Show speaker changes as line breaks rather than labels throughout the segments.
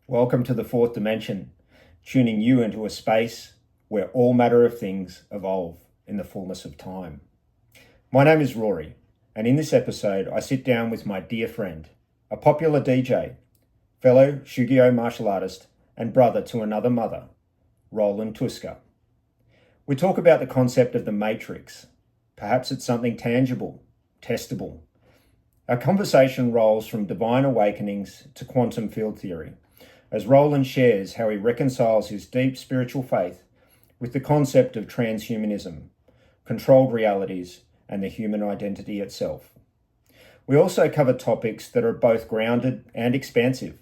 Welcome to the fourth dimension, tuning you into a space where all matter of things evolve in the fullness of time. My name is Rory, and in this episode, I sit down with my dear friend, a popular DJ, fellow Shugyo martial artist, and brother to another mother, Roland Tuska. We talk about the concept of the matrix. Perhaps it's something tangible, testable. Our conversation rolls from divine awakenings to quantum field theory, as Roland shares how he reconciles his deep spiritual faith with the concept of transhumanism, controlled realities, and the human identity itself. We also cover topics that are both grounded and expansive,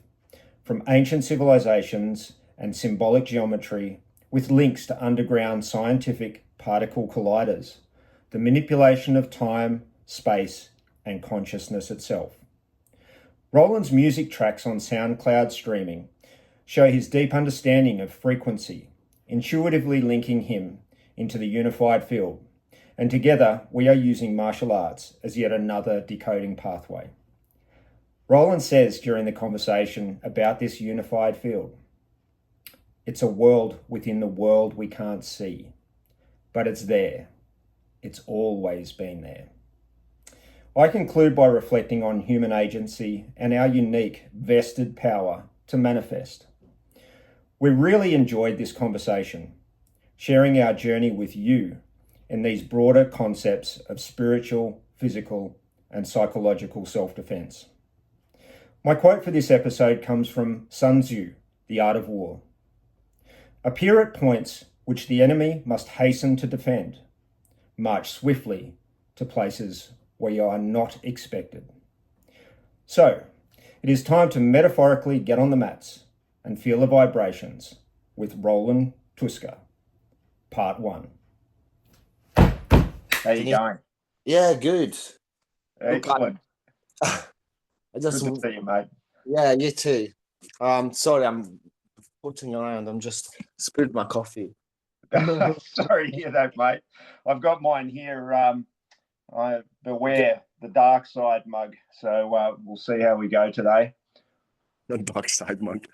from ancient civilizations and symbolic geometry, with links to underground scientific particle colliders, the manipulation of time, space, and consciousness itself. Roland's music tracks on Soundcloud streaming show his deep understanding of frequency, intuitively linking him into the unified field, and together we are using martial arts as yet another decoding pathway. Roland says during the conversation about this unified field, it's a world within the world we can't see, but it's there. It's always been there. I conclude by reflecting on human agency and our unique vested power to manifest. We really enjoyed this conversation, sharing our journey with you in these broader concepts of spiritual, physical, and psychological self-defense. My quote for this episode comes from Sun Tzu, The Art of War. Appear at points which the enemy must hasten to defend. March swiftly to places where you are not expected. So, it is time to metaphorically get on the mats and feel the vibrations with Roland Tuska, part 1. How you going?
Yeah, good.
Excellent.
I just
Good to see you, mate.
Yeah, you too. Sorry, I'm putting around. I'm just spilled my coffee.
Sorry to hear that, mate. I've got mine here. I beware the dark side mug. So we'll see how we go today.
The dark side mug.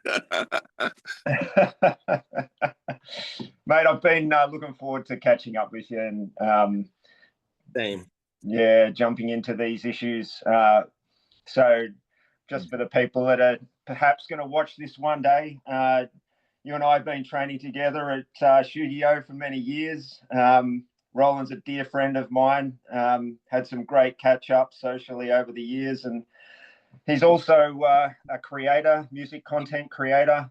Mate, I've been looking forward to catching up with you and
Same.
Yeah, jumping into these issues. So just for the people that are perhaps going to watch this one day, you and I have been training together at Shugyo for many years. Roland's a dear friend of mine, had some great catch-ups socially over the years, and he's also a creator, music content creator.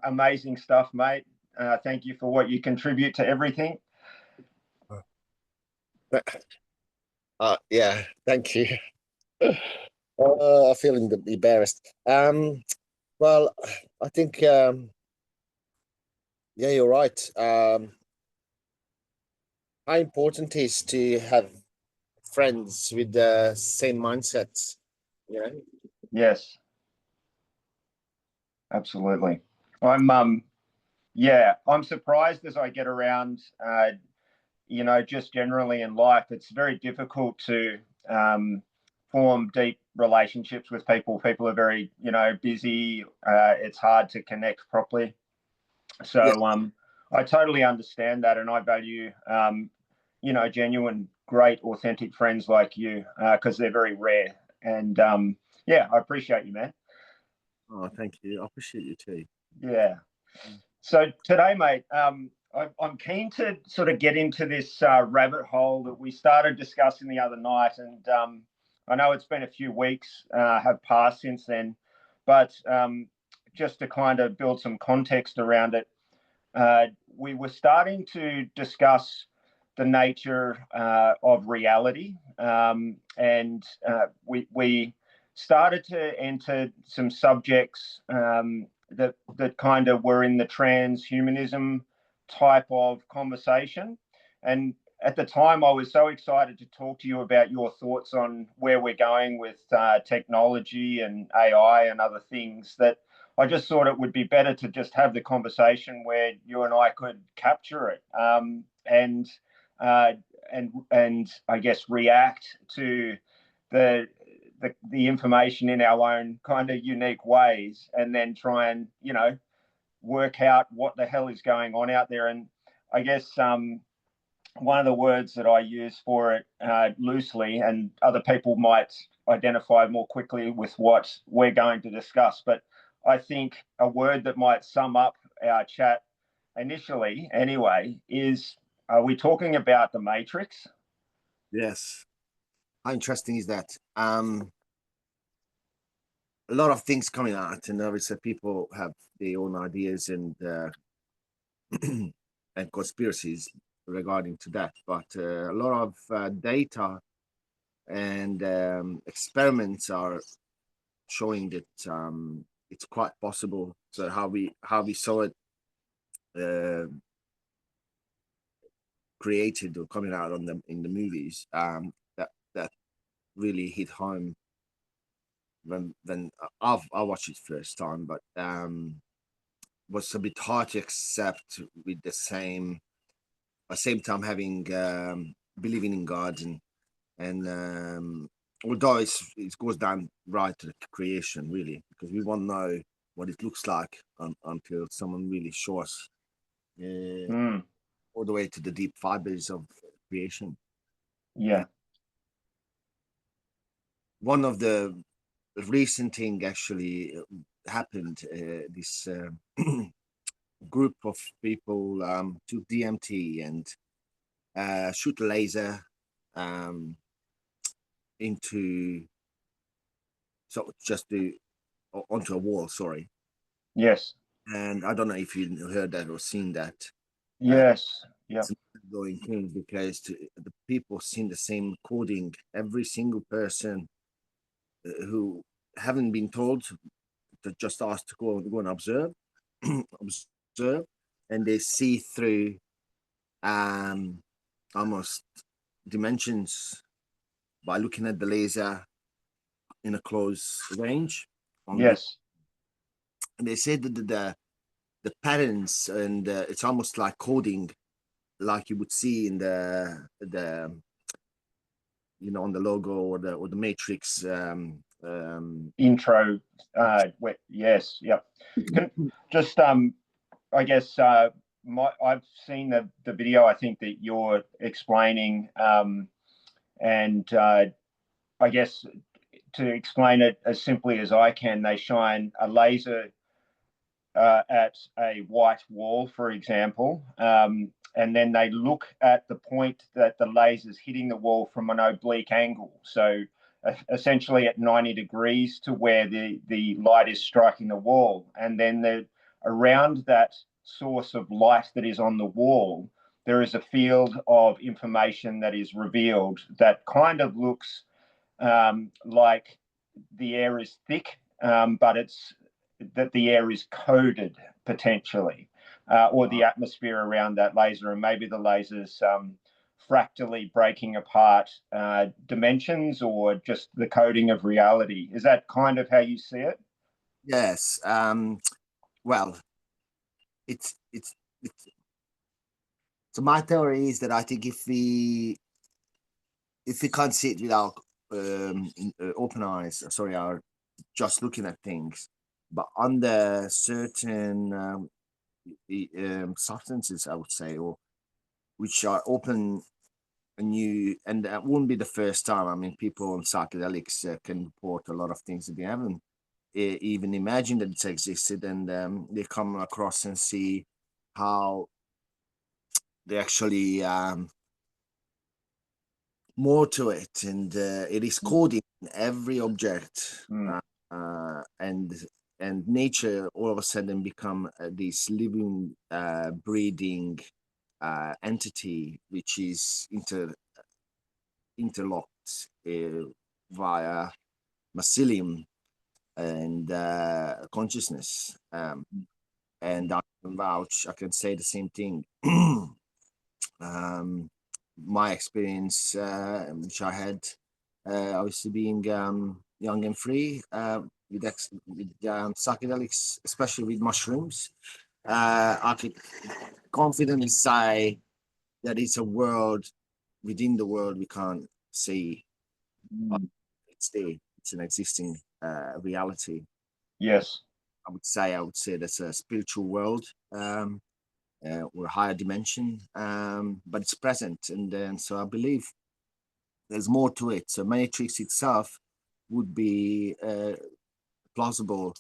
Amazing stuff, mate. Thank you for what you contribute to everything.
Yeah, thank you. I'm feeling embarrassed. Well, I think, yeah, you're right. How important it is to have friends with the same mindsets, you know?
Yes, absolutely. I'm surprised as I get around, just generally in life, it's very difficult to form deep relationships with people. People are very, busy. It's hard to connect properly. So I totally understand that, and I value, genuine, great, authentic friends like you, because they're very rare. And I appreciate you, man.
Oh, thank you. I appreciate you too.
Yeah. So today, mate, I'm keen to sort of get into this rabbit hole that we started discussing the other night, and I know it's been a few weeks have passed since then, but just to kind of build some context around it, we were starting to discuss the nature of reality, and we started to enter some subjects that kind of were in the transhumanism type of conversation. And at the time, I was so excited to talk to you about your thoughts on where we're going with technology and AI and other things, that I just thought it would be better to just have the conversation where you and I could capture it, and I guess react to the the information in our own kind of unique ways, and then try and, you know, work out what the hell is going on out there. And I guess one of the words that I use for it loosely, and other people might identify more quickly with what we're going to discuss, but I think a word that might sum up our chat initially anyway is, are we talking about the Matrix?
Yes. How interesting is that? A lot of things coming out, and obviously people have their own ideas and and conspiracies regarding to that. But a lot of data and experiments are showing that it's quite possible. So how we saw it created or coming out on them in the movies, that really hit home when I watched it first time, but was a bit hard to accept with the same time having believing in God, and although it goes down right to the creation really, because we won't know what it looks like until someone really shows us all the way to the deep fibers of creation.
Yeah.
One of the recent thing actually happened. This group of people took DMT and shoot a laser into onto a wall. Sorry.
Yes.
And I don't know if you heard that or seen that.
Yes. Yeah.
It's an ongoing thing because the people seen the same coding. Every single person who haven't been told, to just asked to go and observe, observe, and they see through almost dimensions by looking at the laser in a close range.
Yes.
And they said that the patterns, and it's almost like coding, like you would see in the on the logo or the matrix
intro. Yes. Yep. Just I guess I've seen the video, I think, that you're explaining, and I guess to explain it as simply as I can, they shine a laser at a white wall, for example, and then they look at the point that the laser's hitting the wall from an oblique angle. So essentially at 90 degrees to where the light is striking the wall. And then around that source of light that is on the wall, there is a field of information that is revealed that kind of looks like the air is thick, but it's that the air is coded potentially, or the atmosphere around that laser, and maybe the laser's fractally breaking apart dimensions, or just the coding of reality. Is that kind of how you see it?
Yes. Well, it's so my theory is that I think if we can't see it with our open eyes, sorry, are just looking at things, but under certain substances, I would say, or which are open and new, and that wouldn't be the first time. I mean, people on psychedelics can report a lot of things that they haven't even imagined that it's existed, and they come across and see how they actually more to it, and it is coding every object, and nature all of a sudden become this living, breathing entity, which is interlocked via mycelium and consciousness. And I can vouch, I can say the same thing. My experience, which I had, obviously being young and free, with psychedelics, especially with mushrooms, I could confidently say that it's a world within the world we can't see. But it's there. it's an existing reality.
Yes.
I would say that's a spiritual world, or a higher dimension, but it's present, and then so I believe there's more to it. So Matrix itself would be plausible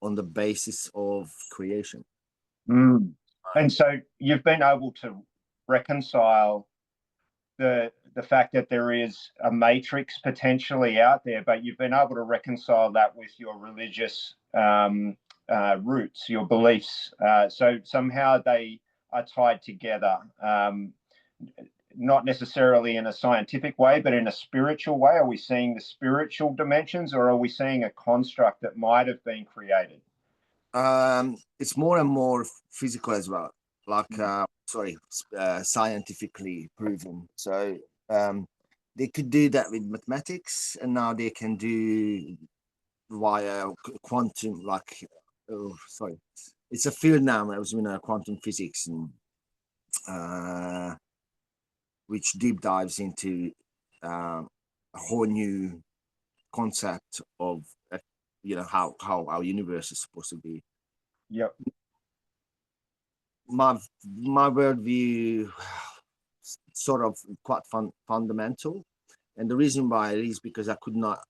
on the basis of creation.
Mm. And so you've been able to reconcile the fact that there is a matrix potentially out there, but you've been able to reconcile that with your religious roots, your beliefs. So somehow they are tied together, not necessarily in a scientific way, but in a spiritual way. Are we seeing the spiritual dimensions, or are we seeing a construct that might have been created?
It's more and more physical as well, like scientifically proven. So they could do that with mathematics, and now they can do via quantum, like it's a field now. It was quantum physics, and which deep dives into a whole new concept of how our universe is supposed to be.
Yep.
My worldview sort of quite fundamental, and the reason why is because I could not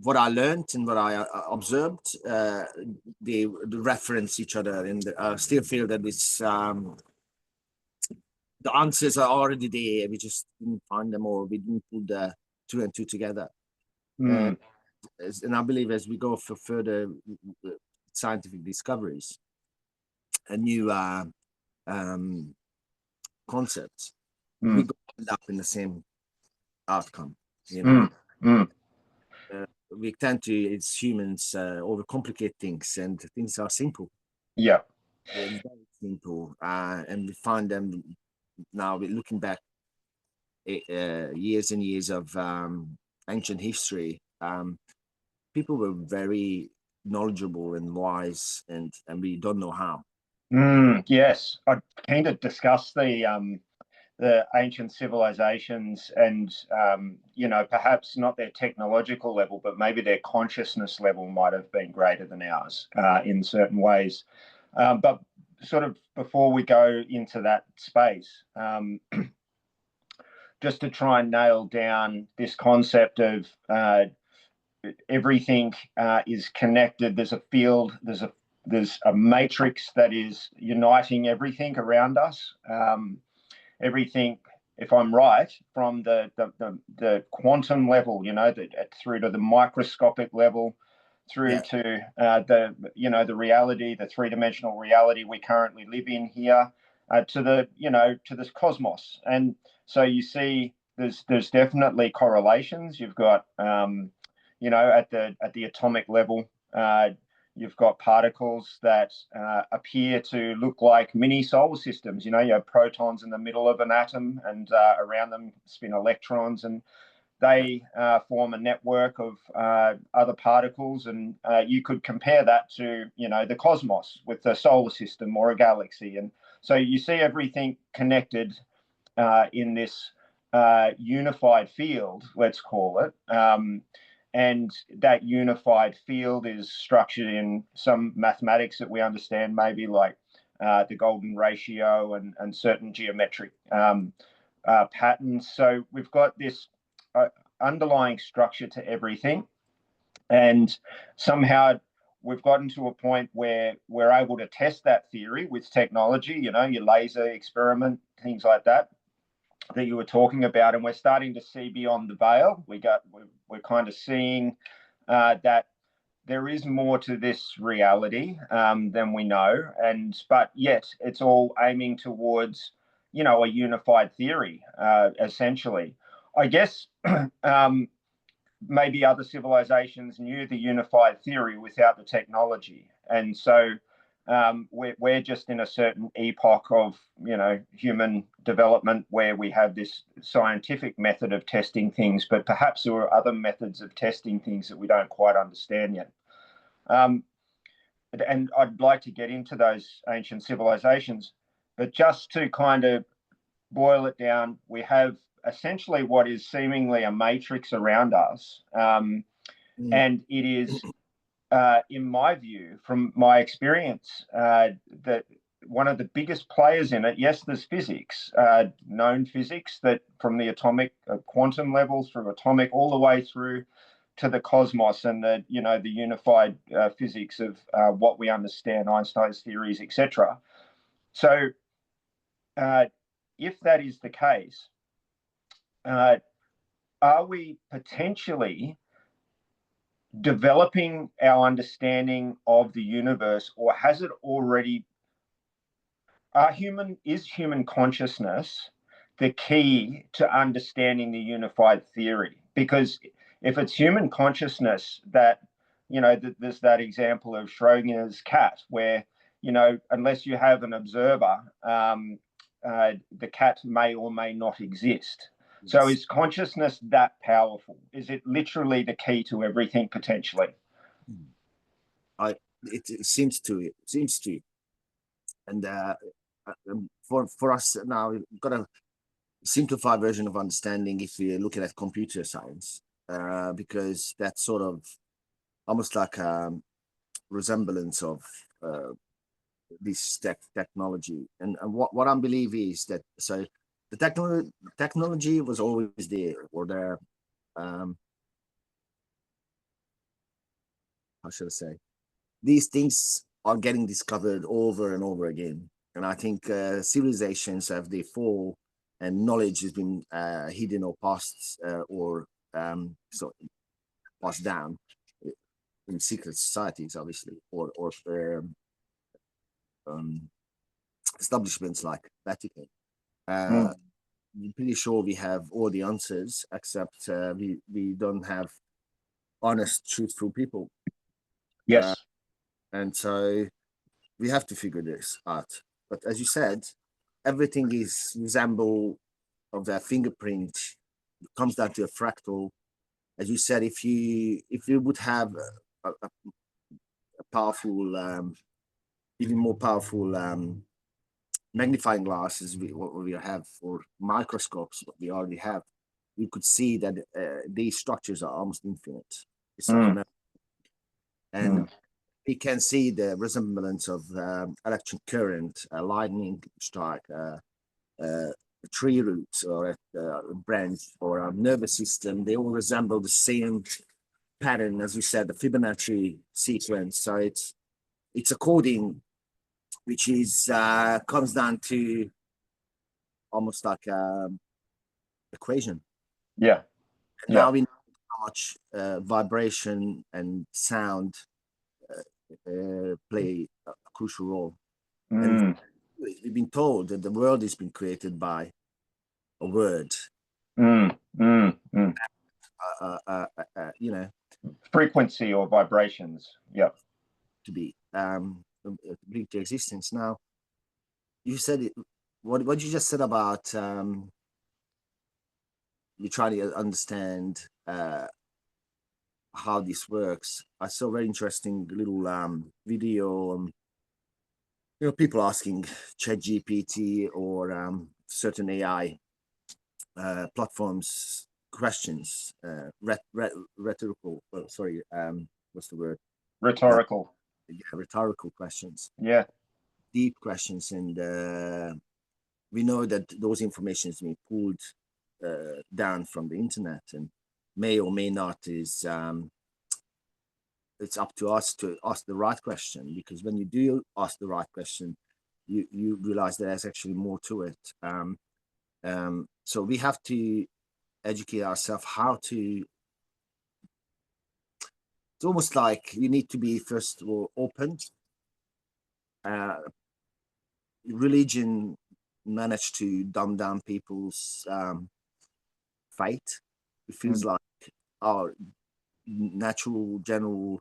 what I learned and what I observed, they reference each other, and I still feel that it's the answers are already there. We just didn't find them, or we didn't put the two and two together.
Mm.
And I believe as we go for further scientific discoveries and new concepts, we go end up in the same outcome. We tend to, as humans, overcomplicate things, and things are simple.
Yeah.
They're very simple, and we find them now. We're looking back years and years of ancient history. People were very knowledgeable and wise, and we don't know how.
Yes, I'd keen to discuss the ancient civilizations, and perhaps not their technological level, but maybe their consciousness level might have been greater than ours in certain ways. But sort of before we go into that space, just to try and nail down this concept of everything is connected. There's a field. There's a matrix that is uniting everything around us. Everything, if I'm right, from the quantum level, through to the microscopic level, through to the reality, the three-dimensional reality we currently live in here, to the cosmos. And so you see, there's definitely correlations. You've got at the atomic level, you've got particles that appear to look like mini solar systems. You have protons in the middle of an atom, and around them spin electrons, and they form a network of other particles. And you could compare that to, the cosmos with the solar system or a galaxy. And so you see everything connected in this unified field, let's call it. And that unified field is structured in some mathematics that we understand, maybe like the golden ratio and certain geometric patterns. So we've got this underlying structure to everything. And somehow we've gotten to a point where we're able to test that theory with technology, your laser experiment, things like that you were talking about, and we're starting to see beyond the veil. We're kind of seeing that there is more to this reality than we know, but yet it's all aiming towards a unified theory, essentially. I guess maybe other civilizations knew the unified theory without the technology, and so we're just in a certain epoch of human development where we have this scientific method of testing things, but perhaps there are other methods of testing things that we don't quite understand yet. And I'd like to get into those ancient civilizations, but just to kind of boil it down, we have essentially what is seemingly a matrix around us. And it is, in my view, from my experience, that one of the biggest players in it, yes, there's physics, known physics, that from the atomic quantum levels through atomic all the way through to the cosmos and the unified physics of what we understand, Einstein's theories, etc. So if that is the case, are we potentially developing our understanding of the universe, or has it already? Is human consciousness the key to understanding the unified theory? Because if it's human consciousness that, there's that example of Schrodinger's cat, where, unless you have an observer, the cat may or may not exist. Yes. So is consciousness that powerful? Is it literally the key to everything potentially?
It seems to. And for us now, we've got a simplified version of understanding if we're looking at computer science, because that's sort of almost like a resemblance of this technology. And what I believe is that, so the technology was always there, or there, how should I say, these things are getting discovered over and over again. And I think civilizations have their fall, and knowledge has been hidden or passed so passed down in secret societies, obviously, or establishments like Vatican. I'm pretty sure we have all the answers, except we don't have honest, truthful people.
Yes.
And so we have to figure this out. But as you said, everything is resemble of their fingerprint. It comes down to a fractal. As you said, if you would have a powerful, even more powerful magnifying glasses, what we have, or microscopes, what we already have, you could see that these structures are almost infinite. It's and we can see the resemblance of electric current, a lightning strike, a tree roots, or a branch, or a nervous system. They all resemble the same pattern, as we said, the Fibonacci sequence. So it's a coding which is comes down to almost like equation.
Yeah.
Now we know how much vibration and sound play a crucial role. And we've been told that the world has been created by a word.
Frequency or vibrations. Yeah.
To be bring to existence. Now, you said it. What you just said about you try to understand how this works. I saw a very interesting little video. People asking ChatGPT or certain AI platforms questions, rhetorical. Sorry, what's the word?
Rhetorical.
Rhetorical questions.
Yeah.
Deep questions, and we know that those information is being pulled down from the internet, and may or may not is it's up to us to ask the right question, because when you do ask the right question, you realize there's actually more to it. So we have to educate ourselves how to. It's almost like you need to be, first of all, open. Religion managed to dumb down people's faith. It feels like our natural, general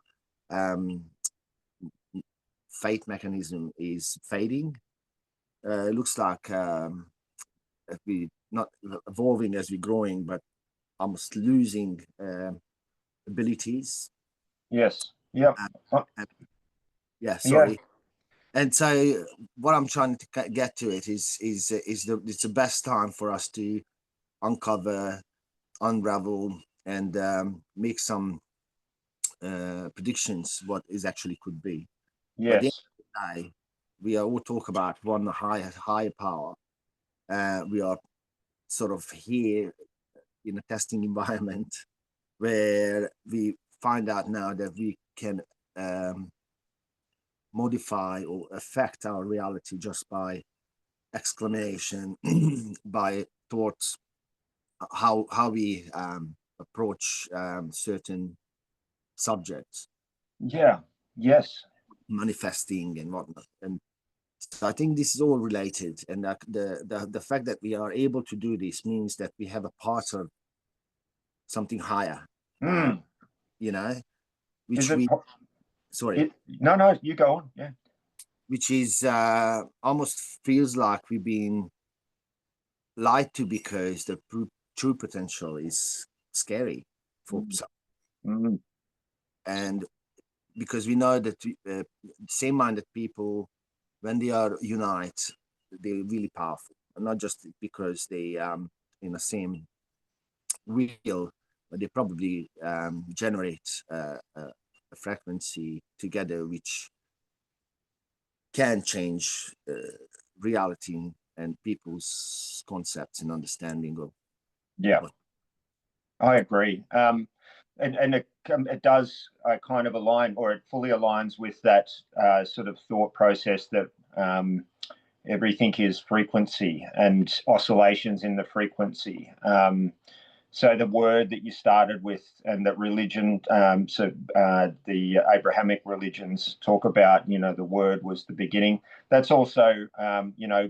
faith mechanism is fading. It looks like we not evolving as we're growing, but almost losing abilities.
Yes. Yeah.
Yeah. Sorry. Yeah. And so, what I'm trying to get to it is it's the best time for us to uncover, unravel, and make some predictions what is actually could be. But at the end
Yes.
of the day, we all talk about one higher power. We are sort of here in a testing environment where we find out now that we can modify or affect our reality just by exclamation, by thoughts, how we approach certain subjects,
Yeah. Yes.
manifesting and whatnot. And so I think this is all related, and the fact that we are able to do this means that we have a part of something higher, uh,
Mm.
you know,
Is
which
it,
we sorry,
it? No, no. You go on. Yeah.
which is almost feels like we've been lied to because the true potential is scary for
Mm.
some,
Mm.
and because we know that same-minded people, when they are unite, they're really powerful, and not just because they in the same wheel, but they probably generate a frequency together which can change reality and people's concepts and understanding of
Yeah.
what.
I agree. And it does kind of align, or it fully aligns with that sort of thought process that everything is frequency and oscillations in the frequency. So the word that you started with, and that religion, the Abrahamic religions talk about, the word was the beginning. That's also,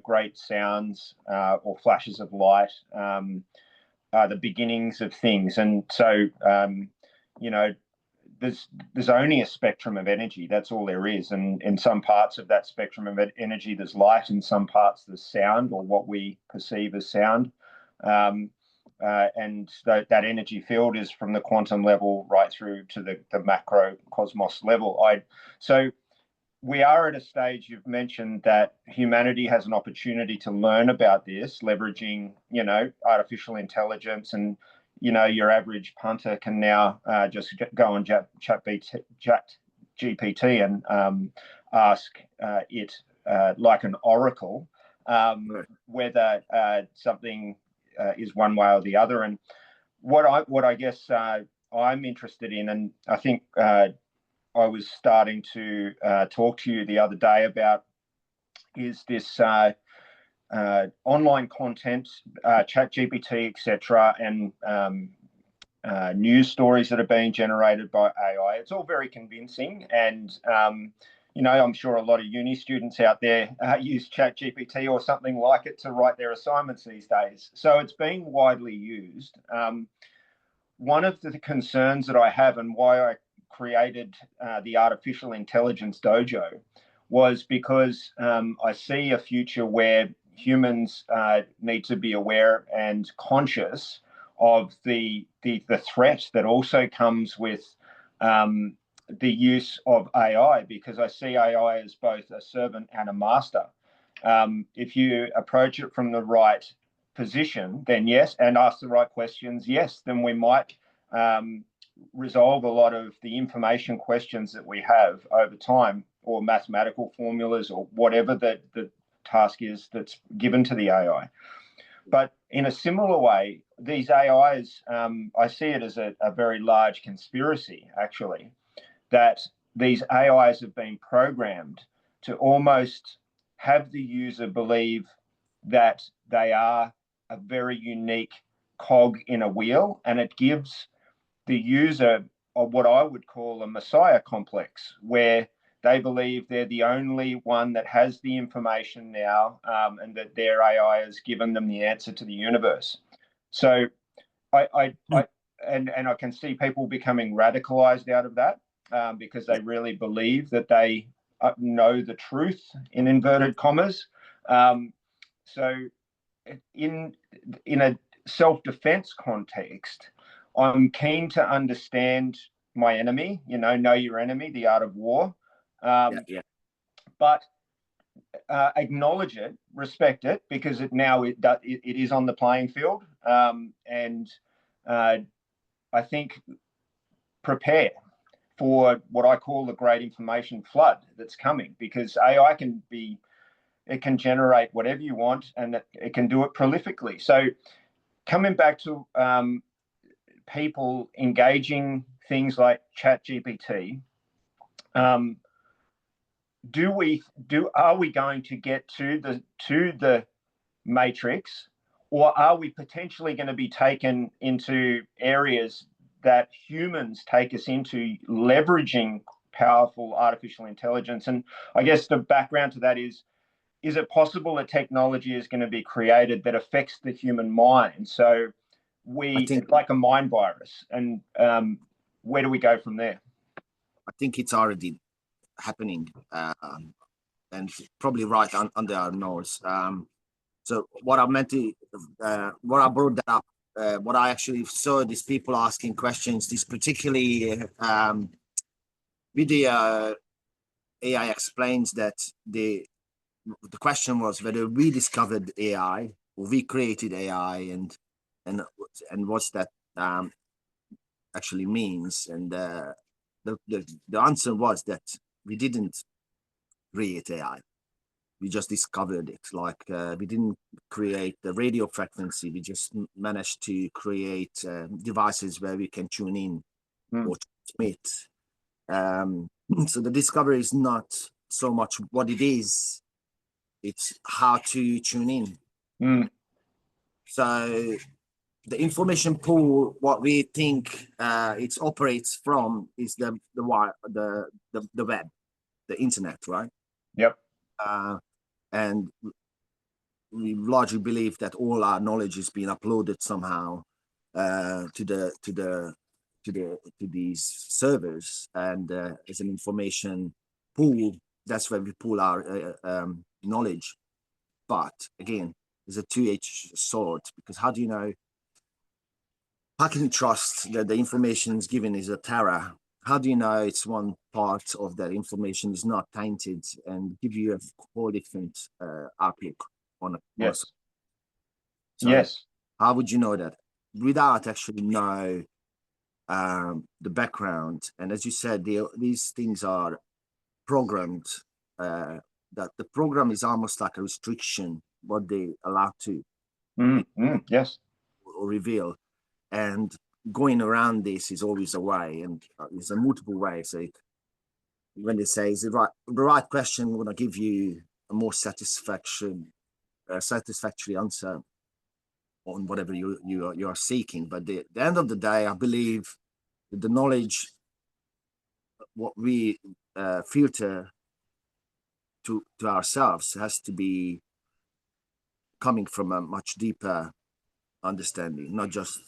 great sounds or flashes of light. The beginnings of things. And so, you know, there's only a spectrum of energy. That's all there is. And in some parts of that spectrum of energy, there's light. In some parts, there's sound, or what we perceive as sound. And that energy field is from the quantum level right through to the macro cosmos level. So we are at a stage, you've mentioned that humanity has an opportunity to learn about this, leveraging, artificial intelligence. And, your average punter can now just go on chat GPT and ask it like an oracle
Right.
whether something is one way or the other. And what I guess I'm interested in, and I think I was starting to talk to you the other day about, is this online content, chat GPT, etc., and news stories that are being generated by AI. It's all very convincing, and I'm sure a lot of uni students out there use chat GPT or something like it to write their assignments these days. So it's being widely used. One of the concerns that I have, and why I created the Artificial Intelligence Dojo, was because I see a future where humans need to be aware and conscious of the threat that also comes with the use of AI, because I see AI as both a servant and a master. If you approach it from the right position, then yes, and ask the right questions, yes, then we might um, resolve a lot of the information questions that we have over time, or mathematical formulas, or whatever the task is that's given to the AI. But in a similar way, these AIs, I see it as a very large conspiracy, actually, that these AIs have been programmed to almost have the user believe that they are a very unique cog in a wheel, and it gives the user of what I would call a messiah complex, where they believe they're the only one that has the information now, and that their AI has given them the answer to the universe. So I and I can see people becoming radicalized out of that, because
Yeah,
they really believe that they know the truth, in inverted commas. Um, so in a self-defense context, I'm keen to understand my enemy. Know your enemy, the art of war.
yeah,
Um,
yeah.
but acknowledge it, respect it, because it is on the playing field, and I think prepare for what I call the great information flood that's coming, because AI can generate whatever you want, and it can do it prolifically. So coming back to people engaging things like ChatGPT, are we going to get to the matrix, or are we potentially going to be taken into areas that humans take us into, leveraging powerful artificial intelligence? And I guess the background to that is it possible that technology is going to be created that affects the human mind? So it's like a mind virus, and where do we go from there?
I think it's already happening, and probably right under our nose. So what I meant to, what I brought that up, what I actually saw these people asking questions, this particularly video AI explains that the question was whether we discovered AI or we created AI, and what's that actually means. And the answer was that we didn't create AI. We just discovered it. Like we didn't create the radio frequency. We just managed to create devices where we can tune in or transmit. So the discovery is not so much what it is, it's how to tune in. So the information pool, what we think it operates from, is the web, the internet, right?
Yep.
And we largely believe that all our knowledge is being uploaded somehow to these servers, and as an information pool, that's where we pull our knowledge. But again, there's a two-edged sword, because how do you know? How can you trust that the information is given is a terror? How do you know it's one part of that information is not tainted and give you a whole different outlook on a
yes.
So
yes.
How would you know that without actually know the background? And as you said, these things are programmed. That the program is almost like a restriction what they allow to
yes,
or reveal, and going around this is always a way, and there's a multiple ways. So when they say is the right question going to give you a more satisfactory answer on whatever you are seeking, but the end of the day, I believe that the knowledge, what we filter to ourselves, has to be coming from a much deeper understanding, not just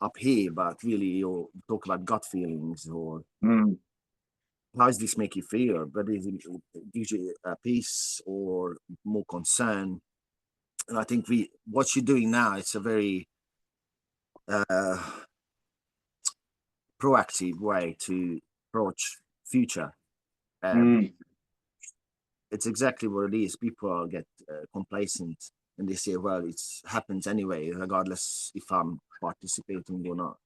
up here, but really you talk about gut feelings, or how does this make you feel? But it gives you a peace or more concern. And I think what you're doing now, it's a very proactive way to approach future. It's exactly what it is. People get complacent, and they say, well, it happens anyway, regardless if I'm participating or not.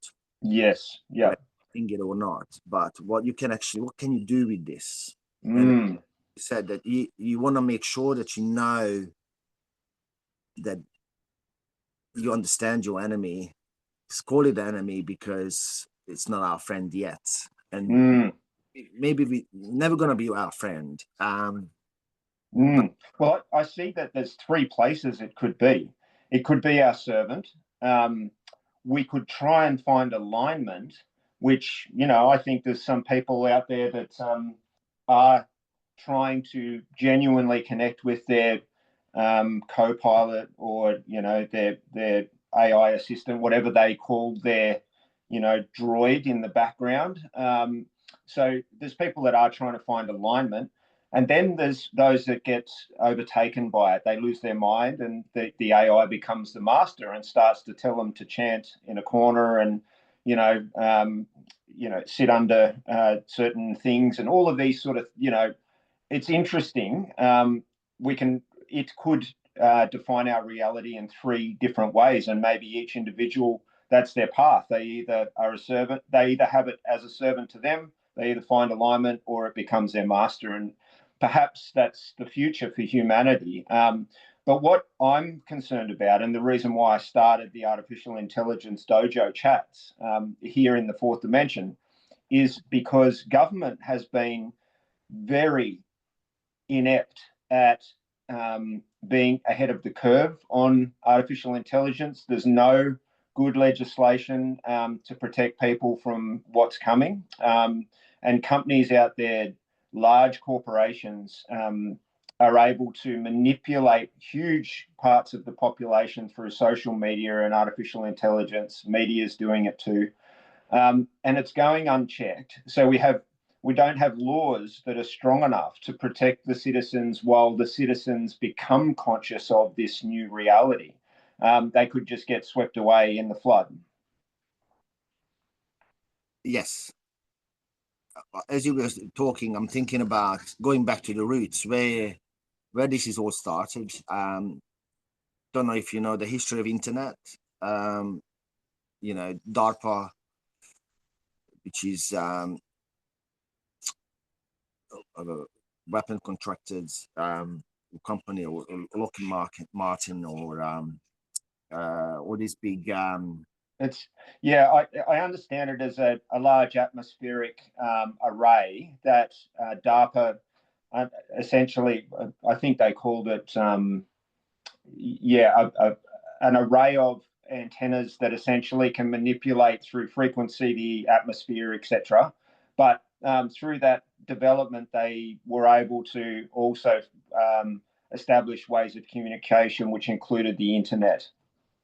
Yes. Yeah.
It or not. But what can you do with this?
And
you said that you want to make sure that you know that you understand your enemy. Just call it enemy because it's not our friend yet, and maybe we never gonna be our friend.
Well, I see that there's three places it could be. It could be our servant. We could try and find alignment, which, I think there's some people out there that are trying to genuinely connect with their co-pilot, or, their AI assistant, whatever they call their, droid in the background. So there's people that are trying to find alignment. And then there's those that get overtaken by it. They lose their mind, and the AI becomes the master and starts to tell them to chant in a corner, and sit under certain things, and all of these sort of, it's interesting. it could define our reality in three different ways, and maybe each individual, that's their path. They either are a servant, they either have it as a servant to them, they either find alignment, or it becomes their master. And perhaps that's the future for humanity. But what I'm concerned about, and the reason why I started the Artificial Intelligence Dojo chats here in the fourth dimension, is because government has been very inept at being ahead of the curve on artificial intelligence. There's no good legislation to protect people from what's coming. And companies out there, large corporations, are able to manipulate huge parts of the population through social media and artificial intelligence. Media is doing it too. And it's going unchecked. So we don't have laws that are strong enough to protect the citizens while the citizens become conscious of this new reality. They could just get swept away in the flood.
Yes. As you were talking, I'm thinking about going back to the roots where this is all started. Don't know if you know the history of internet. DARPA, which is a weapon contracted company, or Lockheed Martin, or all these big.
I understand it as a large atmospheric array that DARPA essentially, I think they called it, an array of antennas that essentially can manipulate through frequency the atmosphere, etc. But through that development, they were able to also establish ways of communication, which included the internet.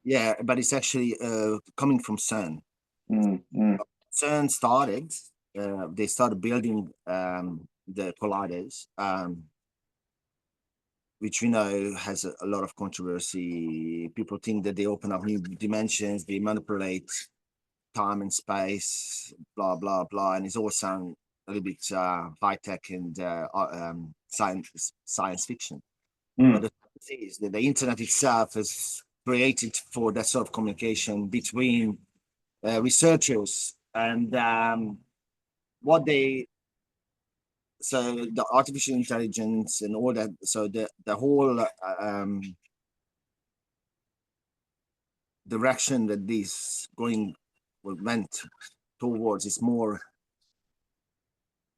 Yeah, but it's actually coming from CERN. CERN started, they started building the colliders, which we know has a lot of controversy. People think that they open up new dimensions, they manipulate time and space, blah, blah, blah. And it's all sound a little bit high-tech and science fiction. But the thing is that the internet itself is created for that sort of communication between researchers and so the artificial intelligence and all that. So the whole direction that this went towards is more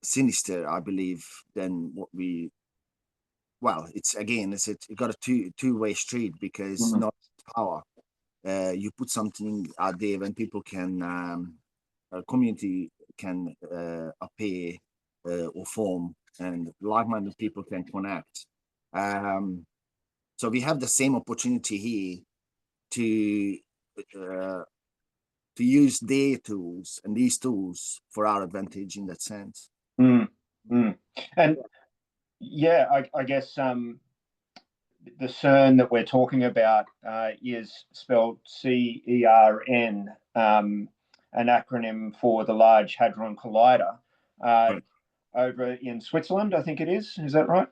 sinister, I believe, than what we. Well, it got a two-way street, because not power. You put something out there when people can, a community can appear or form, and like-minded people can connect. So we have the same opportunity here to use their tools and these tools for our advantage in that sense.
And I guess the CERN that we're talking about is spelled CERN, an acronym for the Large Hadron Collider, over in Switzerland, I think it is. Is that right?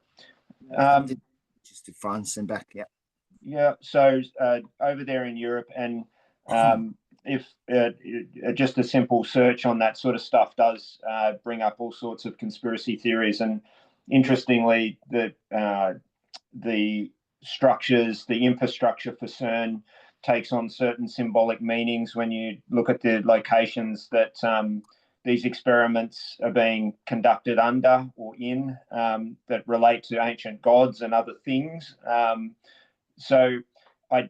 Just to France and back, yeah.
Yeah, so over there in Europe, and if just a simple search on that sort of stuff does bring up all sorts of conspiracy theories. And interestingly, the structures, the infrastructure for CERN takes on certain symbolic meanings when you look at the locations that these experiments are being conducted under or in, that relate to ancient gods and other things. So I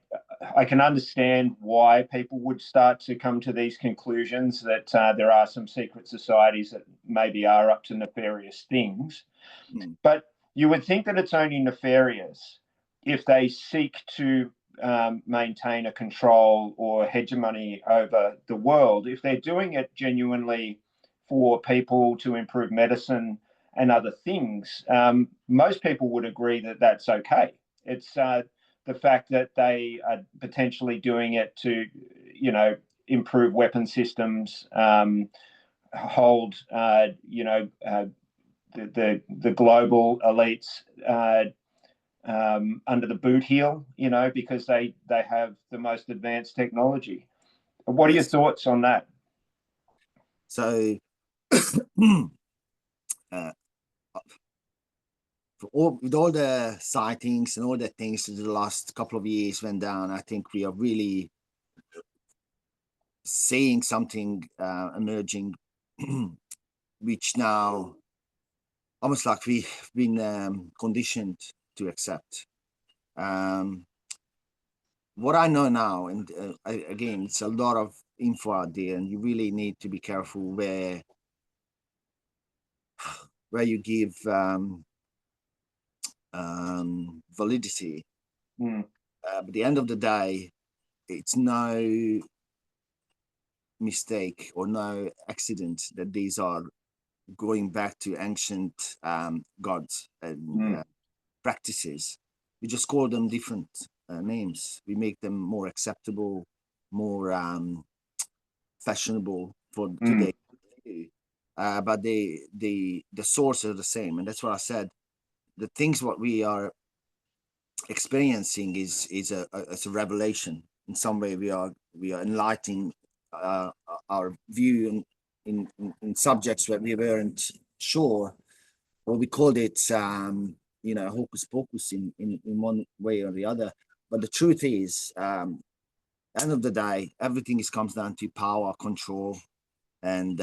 can understand why people would start to come to these conclusions that there are some secret societies that maybe are up to nefarious things. But you would think that it's only nefarious if they seek to maintain a control or hegemony over the world. If they're doing it genuinely for people to improve medicine and other things, most people would agree that that's okay. It's the fact that they are potentially doing it to, improve weapon systems, hold, the global elites under the boot heel, you know, because they have the most advanced technology. What are your thoughts on that?
So, with all the sightings and all the things that the last couple of years went down, I think we are really seeing something emerging, which now almost like we've been conditioned to accept. What I know now, and again, it's a lot of info out there, and you really need to be careful where you give validity. But at the end of the day, it's no mistake or no accident that these are going back to ancient gods and practices. We just call them different names. We make them more acceptable, more fashionable for today. But the source are the same, and that's what I said. The things what we are experiencing is a revelation. In some way, we are enlightening our view in subjects where we weren't sure, or we called it hocus pocus in one way or the other. But the truth is, end of the day, everything comes down to power, control, and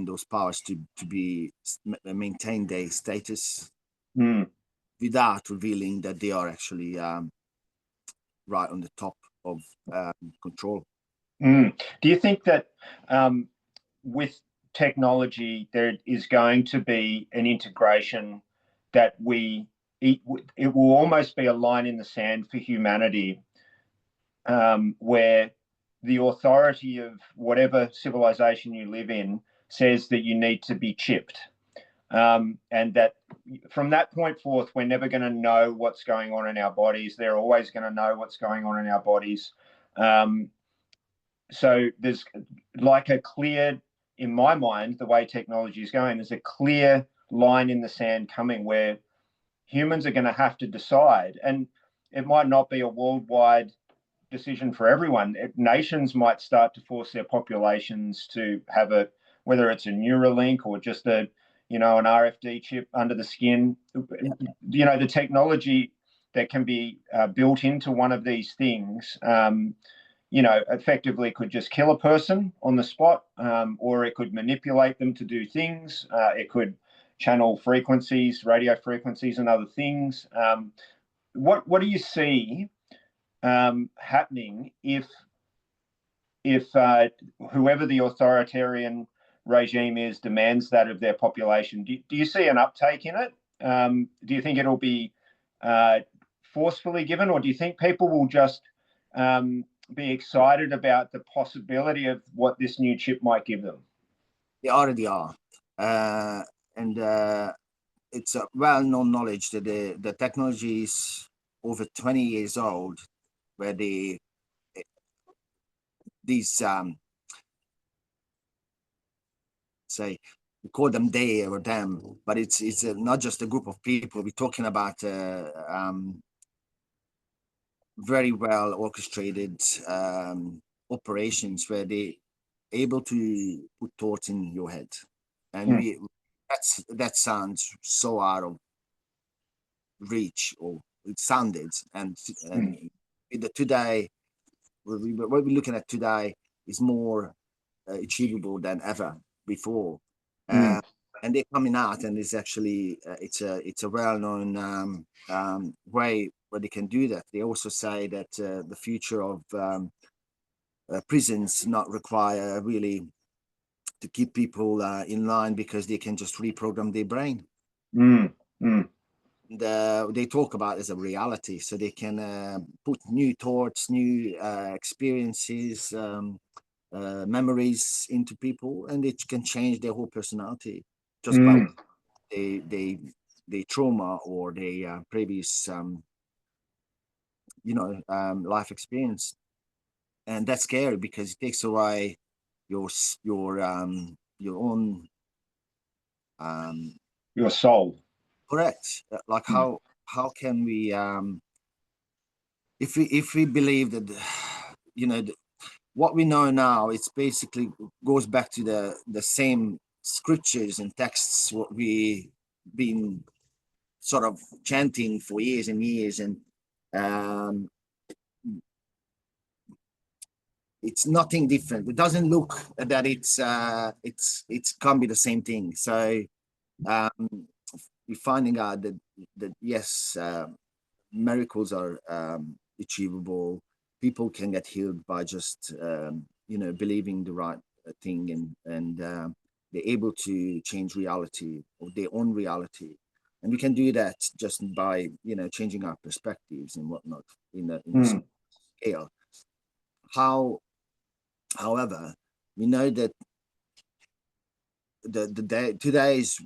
those powers to be maintain their status without revealing that they are actually right on the top of control.
Do you think that with technology there is going to be an integration that it will almost be a line in the sand for humanity, where the authority of whatever civilization you live in says that you need to be chipped, and that from that point forth, we're never going to know what's going on in our bodies. They're always going to know what's going on in our bodies. So there's like a clear, in my mind, the way technology is going, there's a clear line in the sand coming where humans are going to have to decide. And it might not be a worldwide decision for everyone. Nations might start to force their populations to have whether it's a Neuralink or just an RFD chip under the skin. The technology that can be built into one of these things, effectively could just kill a person on the spot, or it could manipulate them to do things. It could channel frequencies, radio frequencies, and other things. What do you see happening if whoever the authoritarian regime is demands that of their population? Do you see an uptake in it? Do you think it'll be forcefully given, or do you think people will just be excited about the possibility of what this new chip might give them?
They already are, and it's a well-known knowledge that the technology is over 20 years old, where these say, we call them they or them, but it's not just a group of people. We're talking about very well orchestrated operations where they able to put thoughts in your head, and that sounds so out of reach, or it sounded, and today what we're looking at today is more achievable than ever before. And they're coming out, and it's actually it's a well-known way where they can do that. They also say that the future of prisons not require really to keep people in line, because they can just reprogram their brain. They talk about it as a reality, so they can put new thoughts, new experiences, memories into people, and it can change their whole personality just by the trauma or the previous life experience. And that's scary because it takes away your own
your soul.
Correct. Like how can we if we believe that what we know now, it's basically goes back to the same scriptures and texts what we been sort of chanting for years and years, and um, it's nothing different. It doesn't look that it's can be the same thing. So we're finding out that yes, miracles are achievable. People can get healed by just believing the right thing, and they're able to change reality or their own reality, and we can do that just by changing our perspectives and whatnot in the small scale. However, we know that today's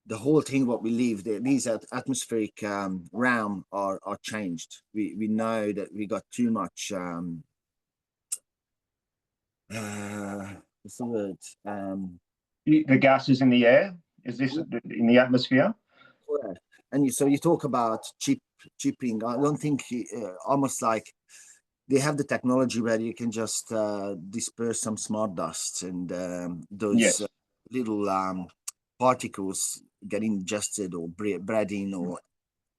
the whole thing what we live, these atmospheric realm are changed. We know that we got too much what's the word,
the gases in the air, is this in the atmosphere?
yeah. And so you talk about chipping. I don't think almost like they have the technology where you can just disperse some smart dust, and those
Yes.
little particles get ingested or bred in, or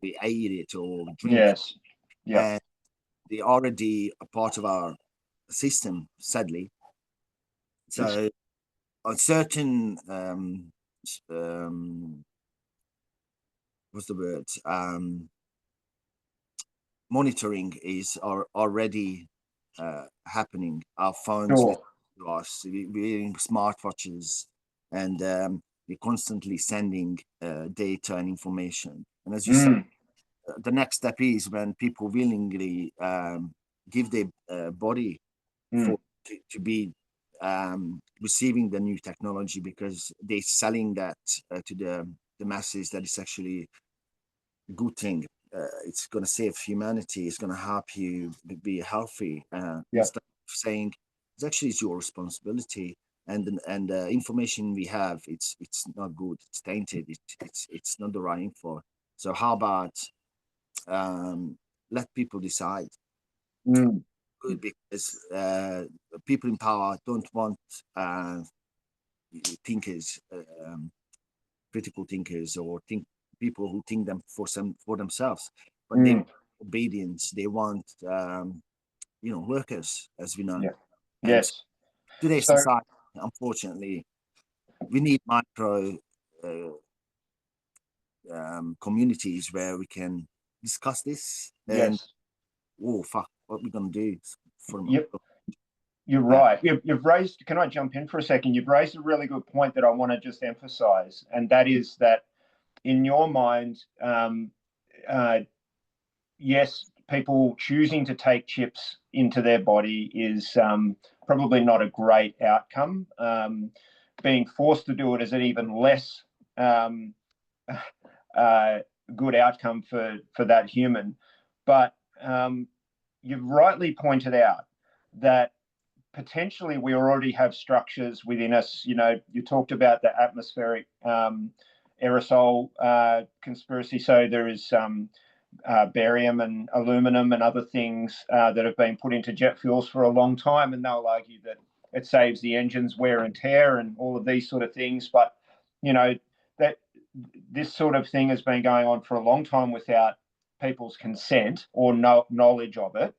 we ate it or drink.
Yes. Yeah.
And they're already a part of our system, sadly. So on certain what's the word, monitoring is already happening. Our phones
Sure.
listen to us, we're wearing smartwatches, and we're constantly sending data and information. And as you said, the next step is when people willingly give their body for to be receiving the new technology, because they're selling that to the masses, that it's actually a good thing. It's going to save humanity. It's going to help you be healthy. Instead of saying it's your responsibility, and the information we have, it's not good. It's tainted. It's not the right info. So how about let people decide? Good, because people in power don't want thinkers, critical thinkers, or people who think them for themselves, but they want obedience. They want workers, as we know.
Yeah.
And
Yes.
today's
So
society, unfortunately, we need micro communities where we can discuss this. And
yes.
oh fuck, what we're gonna do for them?
Yep. You're right. You've raised, can I jump in for a second? You've raised a really good point that I want to just emphasize, and that is that in your mind, yes, people choosing to take chips into their body is probably not a great outcome. Being forced to do it is an even less um, good outcome for that human. But you've rightly pointed out that potentially we already have structures within us. You talked about the atmospheric aerosol conspiracy. So there is barium and aluminum and other things that have been put into jet fuels for a long time, and they'll argue that it saves the engines wear and tear and all of these sort of things. But that this sort of thing has been going on for a long time without people's consent or knowledge of it.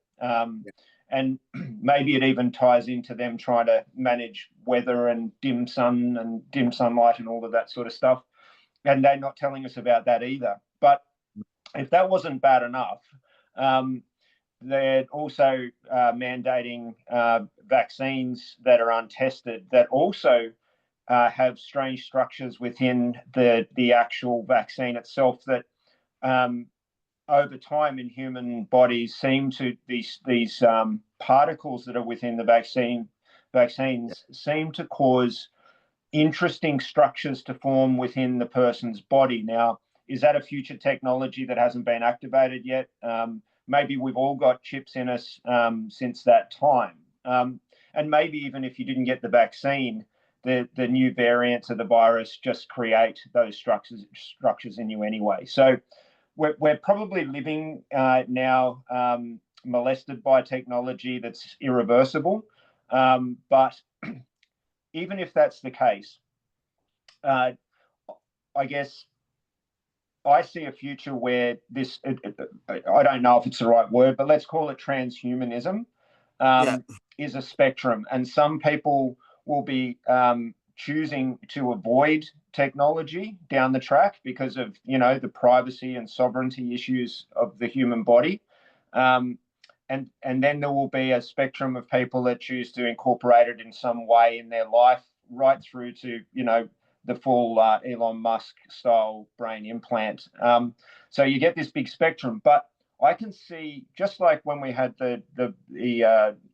And maybe it even ties into them trying to manage weather and dim sunlight and all of that sort of stuff. And they're not telling us about that either. But if that wasn't bad enough, they're also mandating vaccines that are untested that also have strange structures within the actual vaccine itself that over time in human bodies seem to these particles that are within the vaccines seem to cause interesting structures to form within the person's body. Now, is that a future technology that hasn't been activated yet? Maybe we've all got chips in us since that time. And maybe even if you didn't get the vaccine, the new variants of the virus just create those structures in you anyway. So we're probably living now molested by technology that's irreversible. But even if that's the case, I guess I see a future where this, I don't know if it's the right word, but let's call it transhumanism, is a spectrum. And some people will be choosing to avoid technology down the track because of, the privacy and sovereignty issues of the human body. And then there will be a spectrum of people that choose to incorporate it in some way in their life, right through to, the full Elon Musk style brain implant. So you get this big spectrum, but I can see, just like when we had the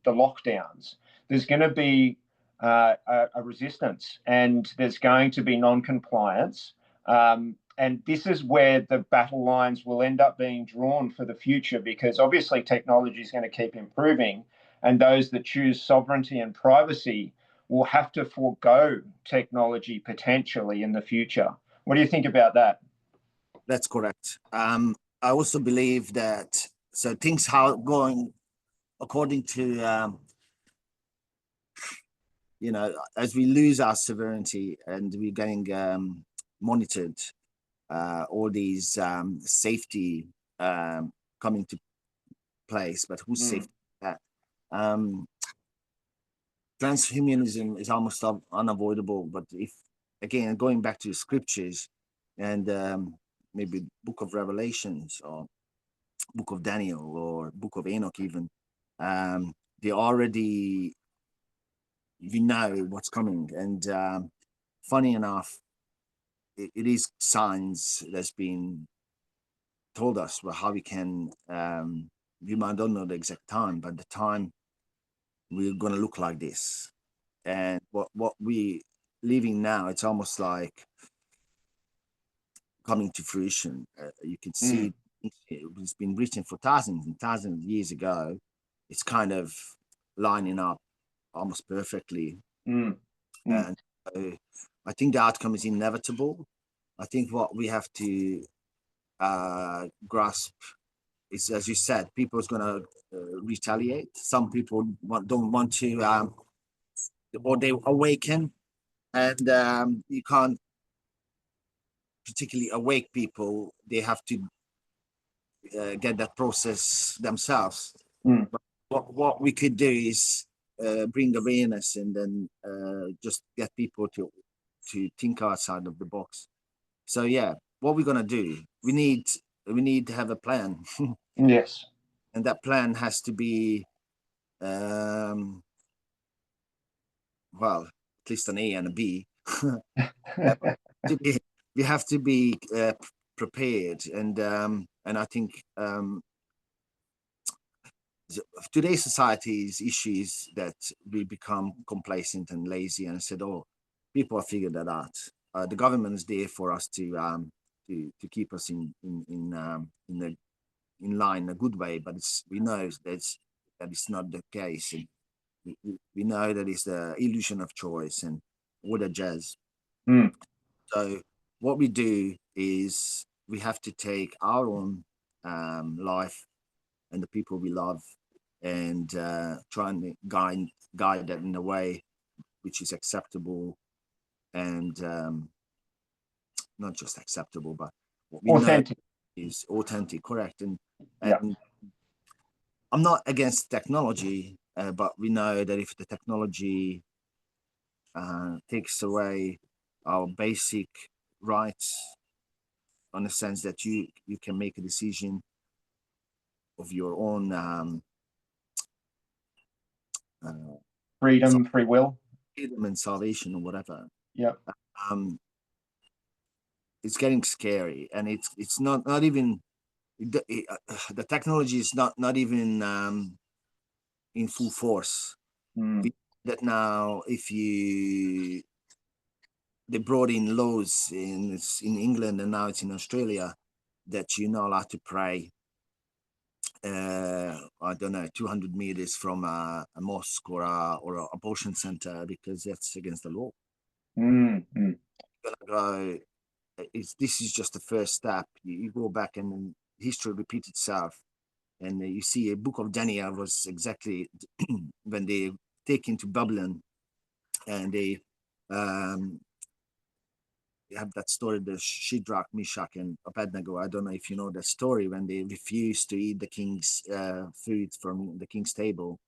lockdowns, there's going to be a resistance, and there's going to be non-compliance. And this is where the battle lines will end up being drawn for the future, because obviously technology is going to keep improving, and those that choose sovereignty and privacy will have to forego technology potentially in the future. What do you think about that?
That's correct. I also believe that things are going according to as we lose our sovereignty and we're getting monitored, all these safety coming to place, but who's safe that? Transhumanism is almost unavoidable, but if, again, going back to the scriptures and maybe Book of Revelations or Book of Daniel or Book of Enoch even, they already, what's coming. And funny enough, it is signs that's been told us how we can, we might don't know the exact time, but the time we're going to look like this. And what we living now, it's almost like coming to fruition. You can see it's been written for thousands and thousands of years ago. It's kind of lining up almost perfectly. And I think the outcome is inevitable. I think what we have to grasp is, as you said, people is going to retaliate. Some people don't want to, or they awaken, and you can't particularly awake people. They have to get that process themselves. But what we could do is bring awareness, and then just get people to think outside of the box. So yeah, what we're gonna do? We need to have a plan.
Yes.
And that plan has to be, well, at least an A and a B. We have to be prepared, and I think today's society's issues that we become complacent and lazy and said, "Oh, people have figured that out." The government is there for us to keep us in line in a good way, but we know that it's not the case. And we know that it's the illusion of choice and all the jazz. So what we do is we have to take our own life and the people we love, and try and guide that in a way which is acceptable, and not just acceptable, but what we
authentic.
Know is authentic, correct. And
Yeah.
I'm not against technology, but we know that if the technology takes away our basic rights, on the sense that you can make a decision of your own
Freedom, free will.
freedom and salvation or whatever.
Yeah.
It's getting scary, and it's not even the technology is not even in full force. That now, if they brought in laws in England, and now it's in Australia, that you're not allowed to pray, I don't know, 200 meters from a mosque or a abortion center, because that's against the law.
Mm.
Gonna go. This is just the first step. You go back and then history repeats itself, and you see a book of Daniel was exactly when they take into Babylon, and um, they have that story, the Shadrach, Meshach, and Abednego. I don't know if you know that story when they refused to eat the king's food from the king's table,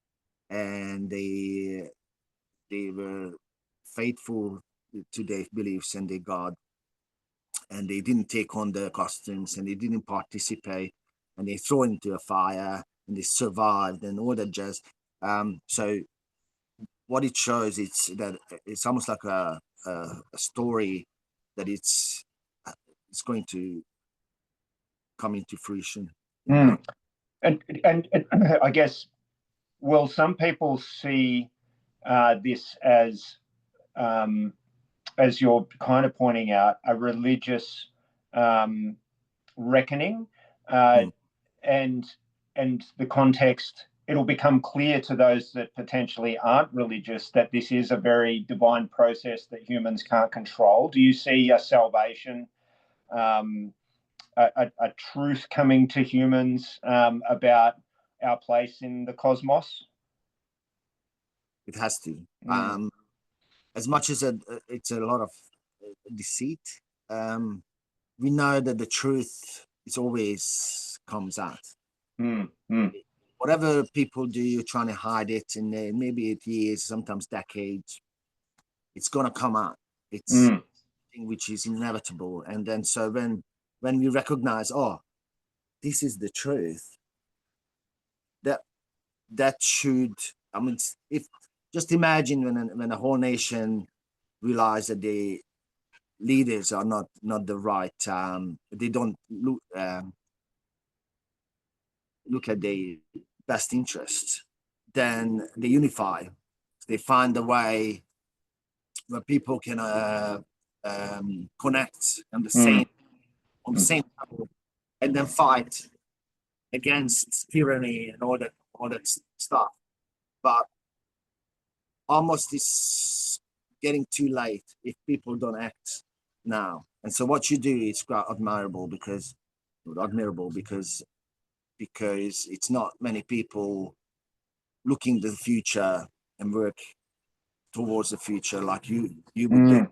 and they were faithful to their beliefs and their God, and they didn't take on the costumes and they didn't participate, and they throw into a fire and they survived and all that jazz. So what it shows, it's almost like a story that it's going to come into fruition.
Mm. And I guess, well, some people see this as you're kind of pointing out, a religious reckoning, uh,
Mm.
and the context. It'll become clear to those that potentially aren't religious that this is a very divine process that humans can't control. Do you see a salvation, um, a truth coming to humans about our place in the cosmos?
It has to.
Mm,
As much as it's a lot of deceit, um, we know that the truth is always comes out.
mm,
Whatever people do, trying to hide it, and maybe it years, sometimes decades, it's gonna come out. It's
mm,
thing which is inevitable. And then so when we recognize, oh, this is the truth, that that should, I mean, if just imagine when a whole nation realize that the leaders are not the right, they don't look at the best interests, then they unify. They find a way where people can connect
mm,
on the
mm,
same level, and then fight against tyranny and all that stuff. But almost it's getting too late if people don't act now. And so what you do is quite admirable because it's not many people looking to the future and work towards the future like you would do.
mm,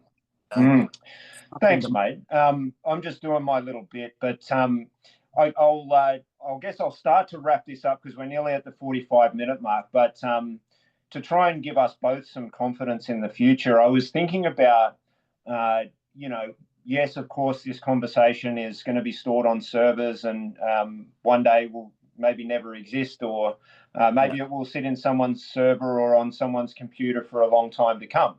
You know?
mm.
In
Thanks,
the,
mate. I'm just doing my little bit, but I'll guess I'll start to wrap this up because we're nearly at the 45-minute mark. But to try and give us both some confidence in the future, I was thinking about, uh, you know, yes, of course, this conversation is going to be stored on servers, and one day will maybe never exist, or
yeah,
maybe it will sit in someone's server or on someone's computer for a long time to come.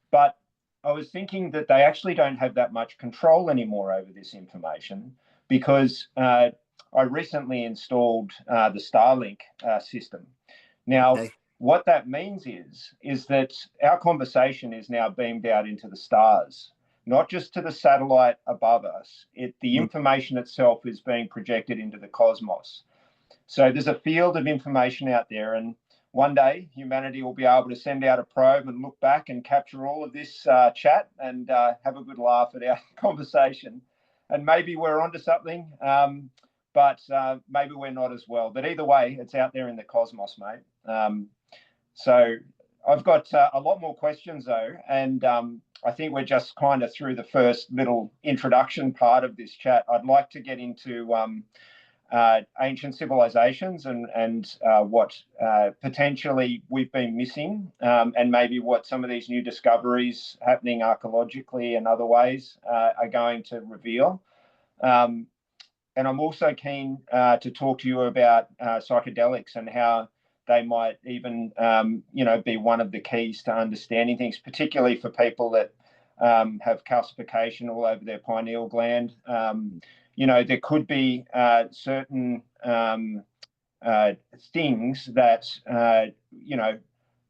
But I was thinking that they actually don't have that much control anymore over this information because I recently installed the Starlink system. Now,
okay.
what that means is that our conversation is now beamed out into the stars, not just to the satellite above us. The
Mm,
information itself is being projected into the cosmos. So there's a field of information out there, and one day humanity will be able to send out a probe and look back and capture all of this chat and have a good laugh at our conversation. And maybe we're onto something, but maybe we're not as well. But either way, it's out there in the cosmos, mate. So I've got a lot more questions though, and I think we're just kind of through the first little introduction part of this chat. I'd like to get into ancient civilizations and what potentially we've been missing, and maybe what some of these new discoveries happening archaeologically and other ways are going to reveal. Um, and I'm also keen to talk to you about psychedelics and how they might even, be one of the keys to understanding things, particularly for people that have calcification all over their pineal gland. There could be certain things that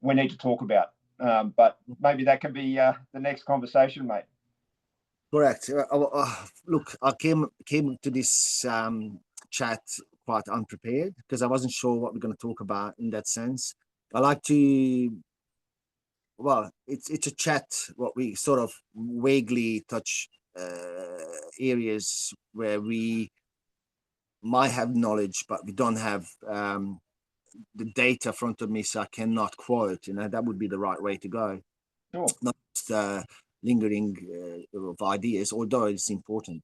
we need to talk about. But maybe that could be the next conversation, mate.
correct. Look, I came to this chat quite unprepared because I wasn't sure what we're going to talk about in that sense. I like to well, it's a chat. What we sort of vaguely touch areas where we might have knowledge, but we don't have the data in front of me, so I cannot quote. That would be the right way to go.
Sure.
Not just, lingering of ideas, although it's important.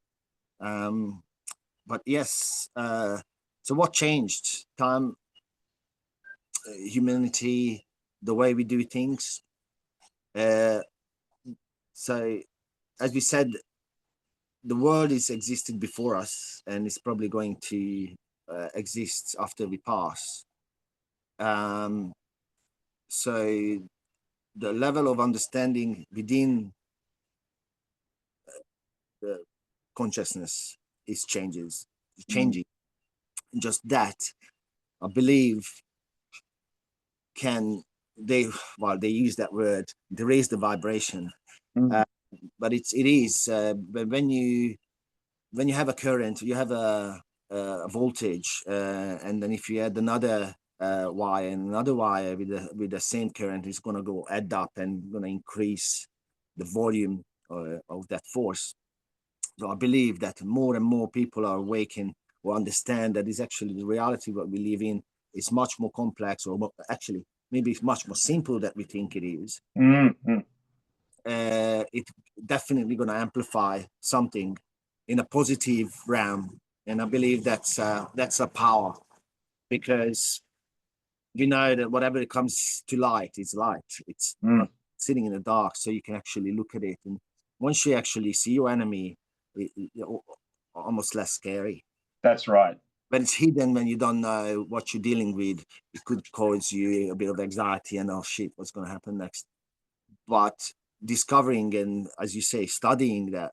But yes, so what changed? Time, humanity, the way we do things. Uh, so, as we said, the world is existed before us, and it's probably going to exist after we pass. Um, so, the level of understanding within the consciousness is changing. Just that, I believe, can they well they use that word, they raise the vibration,
Mm.
uh, but it is but when you have a current, you have a voltage, and then if you add another wire and another wire with the same current, it's going to go add up and going to increase the volume of that force. So I believe that more and more people are awakening or understand that is actually the reality what we live in is much more complex, or actually maybe it's much more simple that we think it is.
Mm-hmm.
It's definitely going to amplify something in a positive realm, and I believe that's a power, because we know that whatever it comes to light is light. It's not sitting in the dark, so you can actually look at it, and once you actually see your enemy, almost less scary.
That's right.
When it's hidden, when you don't know what you're dealing with, it could cause you a bit of anxiety and, oh shit, what's going to happen next? But discovering and, as you say, studying that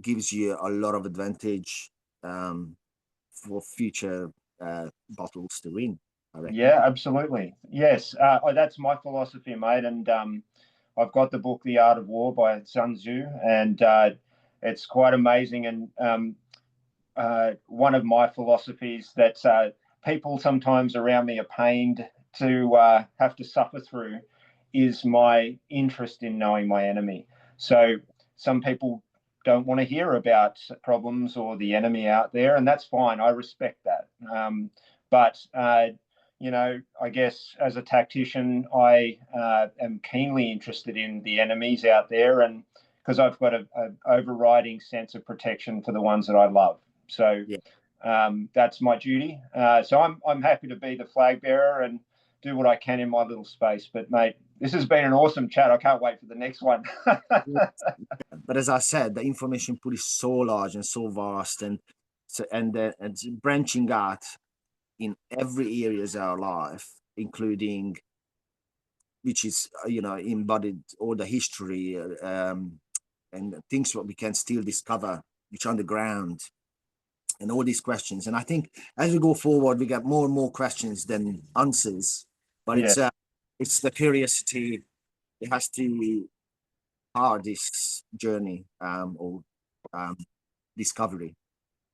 gives you a lot of advantage for future battles to win, I reckon.
Yeah, absolutely. Yes, that's my philosophy, mate. And I've got the book The Art of War by Sun Tzu, and it's quite amazing. And one of my philosophies that people sometimes around me are pained to have to suffer through is my interest in knowing my enemy. So some people don't want to hear about problems or the enemy out there, and that's fine. I respect that. But I guess as a tactician, I am keenly interested in the enemies out there, and because I've got an overriding sense of protection for the ones that I love. So
Yeah.
that's my duty. So I'm happy to be the flag bearer and do what I can in my little space. But mate, this has been an awesome chat. I can't wait for the next one.
But as I said, the information pool is so large and so vast, and so and it's branching out in every areas of our life, including, which is embodied all the history, and things what we can still discover which are underground, and all these questions. And I think as we go forward, we get more and more questions than answers. But
Yeah.
it's the curiosity. It has to power this journey, or um, discovery,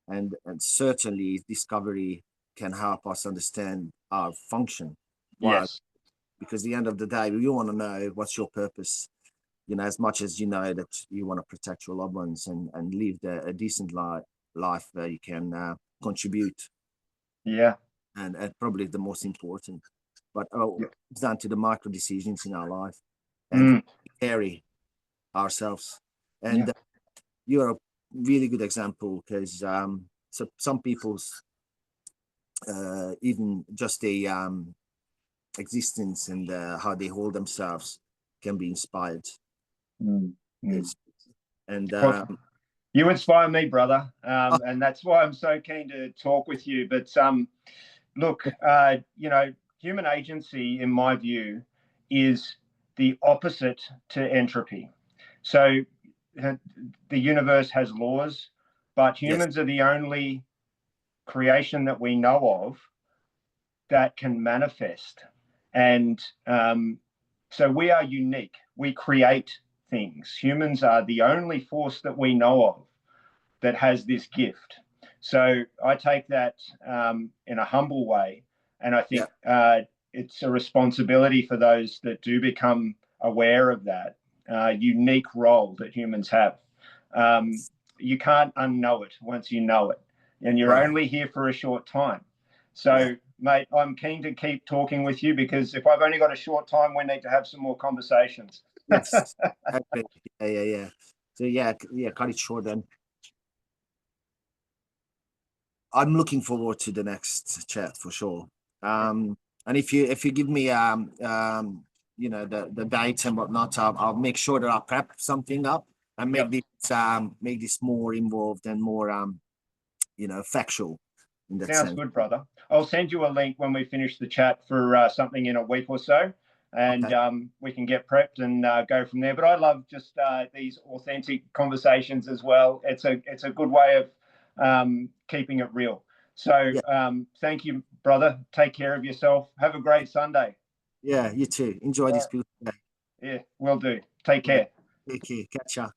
and certainly discovery can help us understand our function. Why?
Yes.
Because at the end of the day, you want to know what's your purpose. As much as you know that you want to protect your loved ones and live a decent life where you can contribute,
Yeah.
and probably the most important. But
Yeah.
it's down to the micro decisions in our life and
Mm.
carry ourselves.
Yeah.
And you're a really good example, because so some people's even just the existence and how they hold themselves can be inspired.
Mm. Mm.
It's, and
Well, you inspire me, brother, and that's why I'm so keen to talk with you. But look, human agency, in my view, is the opposite to entropy. So the universe has laws, but
yes,
humans are the only creation that we know of that can manifest. And so we are unique. We create things. Humans are the only force that we know of that has this gift. So I take that in a humble way. And I
yeah,
think it's a responsibility for those that do become aware of that unique role that humans have. You can't unknow it once you know it, and you're only here for a short time. So, mate, I'm keen to keep talking with you, because if I've only got a short time, we need to have some more conversations.
Yes. Okay. Yeah. So cut it short then. I'm looking forward to the next chat for sure. And if you give me the dates and whatnot, I'll make sure that I prep something up and make this more involved and more factual in that
Sounds
sense.
good, brother. I'll send you a link when we finish the chat for something in a week or so, and we can get prepped and go from there. But I love just these authentic conversations as well. It's a good way of keeping it real. So thank you, brother. Take care of yourself. Have a great Sunday.
Yeah, you too. Enjoy this beautiful day.
Yeah, will do. Take care.
Take care. Catch ya.